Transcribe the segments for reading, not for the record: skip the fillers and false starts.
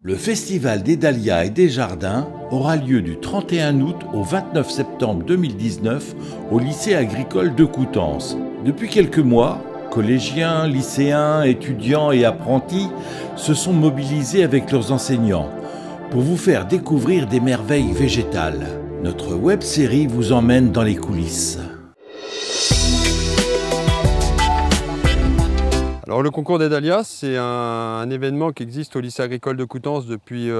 Le Festival des Dahlias et des Jardins aura lieu du 31 août au 29 septembre 2019 au lycée agricole de Coutances. Depuis quelques mois, collégiens, lycéens, étudiants et apprentis se sont mobilisés avec leurs enseignants pour vous faire découvrir des merveilles végétales. Notre web-série vous emmène dans les coulisses. Alors le concours des Dahlias, c'est un événement qui existe au lycée agricole de Coutances depuis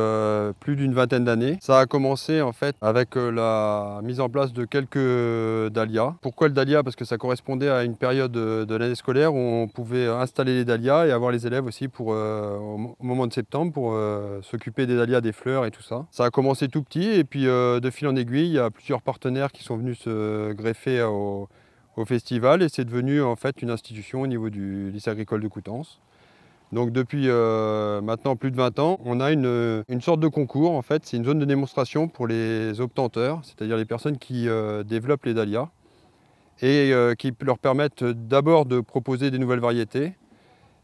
plus d'une vingtaine d'années. Ça a commencé en fait avec la mise en place de quelques dahlias. Pourquoi le dahlia? Parce que ça correspondait à une période de l'année scolaire où on pouvait installer les dahlias et avoir les élèves aussi au moment de septembre pour s'occuper des dahlias, des fleurs et tout ça. Ça a commencé tout petit et puis de fil en aiguille, il y a plusieurs partenaires qui sont venus se greffer au festival et c'est devenu en fait une institution au niveau du lycée agricole de Coutances. Donc depuis maintenant plus de 20 ans, on a une sorte de concours en fait, c'est une zone de démonstration pour les obtenteurs, c'est-à-dire les personnes qui développent les dahlias et qui leur permettent d'abord de proposer des nouvelles variétés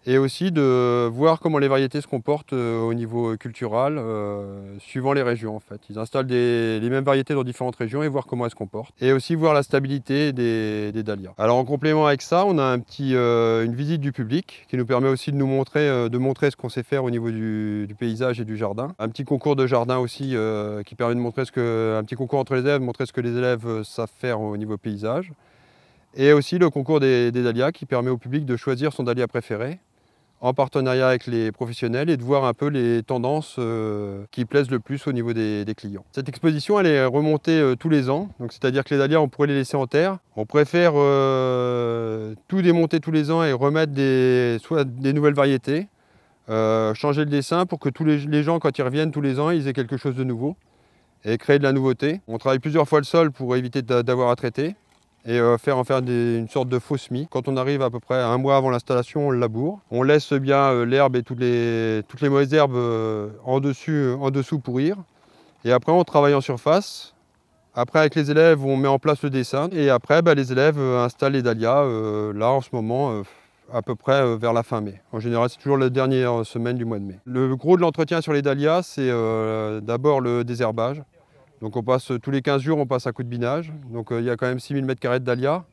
et aussi de voir comment les variétés se comportent au niveau culturel, suivant les régions en fait. Ils installent les mêmes variétés dans différentes régions et voir comment elles se comportent. Et aussi voir la stabilité des dahlias. Alors en complément avec ça, on a une visite du public qui nous permet aussi de montrer ce qu'on sait faire au niveau du paysage et du jardin. Un petit concours de jardin aussi qui permet de montrer un petit concours entre les élèves, montrer ce que les élèves savent faire au niveau paysage. Et aussi le concours des dahlias qui permet au public de choisir son dahlia préféré en partenariat avec les professionnels et de voir un peu les tendances qui plaisent le plus au niveau des clients. Cette exposition elle est remontée tous les ans, donc c'est-à-dire que les dahlias on pourrait les laisser en terre. On préfère tout démonter tous les ans et remettre soit des nouvelles variétés, changer le dessin pour que tous les gens quand ils reviennent tous les ans ils aient quelque chose de nouveau et créer de la nouveauté. On travaille plusieurs fois le sol pour éviter d'avoir à traiter et en faire une sorte de faux semis. Quand on arrive à peu près un mois avant l'installation, on le laboure. On laisse bien l'herbe et toutes les mauvaises herbes en dessous pourrir. Et après, on travaille en surface. Après, avec les élèves, on met en place le dessin. Et après, les élèves installent les dahlias, là, en ce moment, à peu près vers la fin mai. En général, c'est toujours la dernière semaine du mois de mai. Le gros de l'entretien sur les dahlias, c'est d'abord le désherbage. Donc on passe tous les 15 jours, on passe un coup de binage. Donc il y a quand même 6000 m² de dahlias.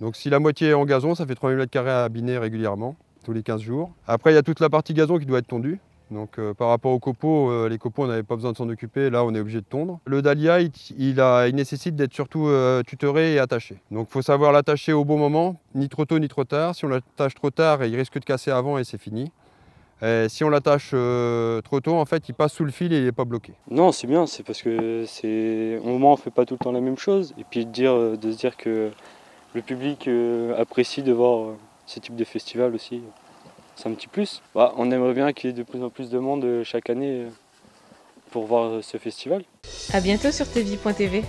Donc si la moitié est en gazon, ça fait 3000 m² à biner régulièrement, tous les 15 jours. Après il y a toute la partie gazon qui doit être tondue. Donc par rapport aux copeaux, les copeaux on n'avait pas besoin de s'en occuper, là on est obligé de tondre. Le dahlia il nécessite d'être surtout tutoré et attaché. Donc il faut savoir l'attacher au bon moment, ni trop tôt ni trop tard. Si on l'attache trop tard, il risque de casser avant et c'est fini. Et si on l'attache trop tôt, en fait, il passe sous le fil et il n'est pas bloqué. Non, c'est bien, c'est parce que au moment on ne fait pas tout le temps la même chose. Et puis de se dire que le public apprécie de voir ce type de festival aussi, c'est un petit plus. On aimerait bien qu'il y ait de plus en plus de monde chaque année pour voir ce festival. À bientôt sur tvie.tv.